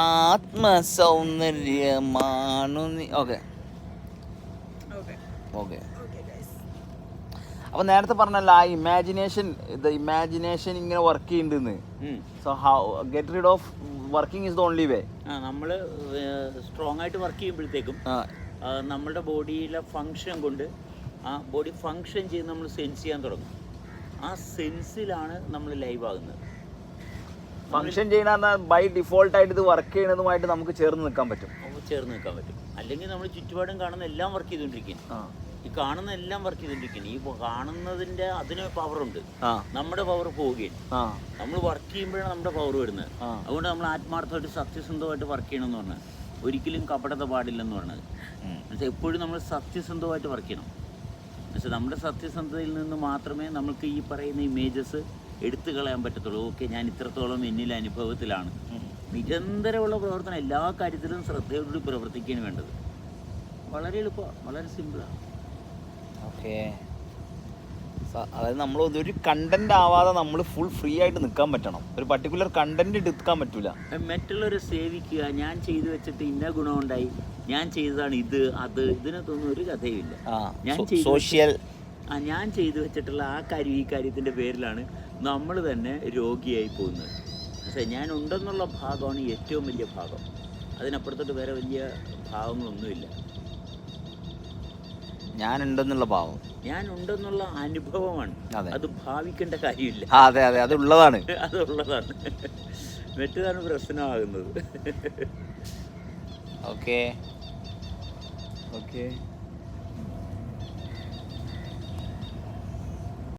ആത്മസൗന്ദര്യമാണു നീ. Okay okay. അപ്പൊ നേരത്തെ പറഞ്ഞല്ലോ ആ ഇമാജിനേഷൻ ഇങ്ങനെ വർക്ക് ചെയ്യുന്നുണ്ടെന്ന്. So how get read of working is the only way. നമ്മൾ സ്ട്രോങ് ആയിട്ട് വർക്ക് ചെയ്യുമ്പോഴത്തേക്കും നമ്മളുടെ ബോഡിയിലെ ഫങ്ഷൻ കൊണ്ട് ആ ബോഡി ഫങ്ഷൻ ചെയ്ത് നമ്മൾ സെൻസ് ചെയ്യാൻ തുടങ്ങും. ആ സെൻസിലാണ് നമ്മൾ ലൈവ് ആകുന്നത്. ഫങ്ഷൻ ചെയ്യുന്ന ബൈ ഡിഫോൾട്ട് ആയിട്ട് ഇത് വർക്ക് ചെയ്യുന്നതുമായിട്ട് നമുക്ക് ചേർന്ന് നിൽക്കാൻ പറ്റും. അല്ലെങ്കിൽ നമ്മൾ ചുറ്റുപാടും കാണുന്ന എല്ലാം വർക്ക് ചെയ്തുകൊണ്ടിരിക്കും. ഈ കാണുന്ന എല്ലാം വർക്ക് ചെയ്തുകൊണ്ടിരിക്കുന്നു. ഈ കാണുന്നതിന്റെ അതിന് പവറുണ്ട്, നമ്മുടെ പവർ പോവുകയും നമ്മൾ വർക്ക് ചെയ്യുമ്പോഴാണ് നമ്മുടെ പവർ വരുന്നത്. അതുകൊണ്ട് നമ്മൾ ആത്മാർത്ഥമായിട്ട് സത്യസന്ധമായിട്ട് വർക്ക് ചെയ്യണമെന്ന് പറഞ്ഞാൽ ഒരിക്കലും കപടത പാടില്ലെന്ന് പറഞ്ഞത്. എന്നുവെച്ചാൽ എപ്പോഴും നമ്മൾ സത്യസന്ധമായിട്ട് വർക്ക് ചെയ്യണം. എന്നുവെച്ചാൽ നമ്മുടെ സത്യസന്ധതയിൽ നിന്ന് മാത്രമേ നമുക്ക് ഈ പറയുന്ന ഇമേജസ് എടുത്തു കളയാൻ പറ്റത്തുള്ളൂ. ഓക്കെ, ഞാൻ ഇത്രത്തോളം എന്നിലെ അനുഭവത്തിലാണ്. നിരന്തരമുള്ള പ്രവർത്തനം, എല്ലാ കാര്യത്തിലും ശ്രദ്ധയോടുകൂടി പ്രവർത്തിക്കുകയാണ് വേണ്ടത്. വളരെ എളുപ്പമാണ്, വളരെ സിമ്പിളാണ്. ഓക്കെ. അതായത് നമ്മൾ ഒരു കണ്ടന്റ് ആവാതെ നമ്മൾ ഫുൾ ഫ്രീ ആയിട്ട് നിൽക്കാൻ പറ്റണം. ഒരു പർട്ടിക്കുലർ കണ്ടന്റ് എടുക്കാൻ പറ്റൂല. മറ്റുള്ളവരെ സേവിക്കുക, ഞാൻ ചെയ്തു വെച്ചിട്ട് ഇന്ന ഗുണമുണ്ടായി, ഞാൻ ചെയ്തതാണ് ഇത് അത്, ഇതിനകത്തൊന്നും ഒരു കഥയുമില്ല. ഞാൻ ചെയ്തു വെച്ചിട്ടുള്ള ആ കാര്യം ഈ കാര്യത്തിൻ്റെ പേരിലാണ് നമ്മൾ തന്നെ രോഗിയായി പോകുന്നത്. പക്ഷേ ഞാൻ ഉണ്ടെന്നുള്ള ഭാഗമാണ് ഏറ്റവും വലിയ ഭാഗം. അതിനപ്പുറത്തോട്ട് വേറെ വലിയ ഭാവങ്ങളൊന്നുമില്ല. ഞാനുണ്ടെന്നുള്ള ഭാവം, ഞാനുണ്ടെന്നുള്ള അനുഭവമാണ്. അത് ഭാവിക്കേണ്ട കാര്യമില്ല. അതെ അതെ, അതുള്ളതാണ്. അതുള്ളതാണ്. മറ്റേതാണ് പ്രശ്നമാകുന്നത്. Okay okay.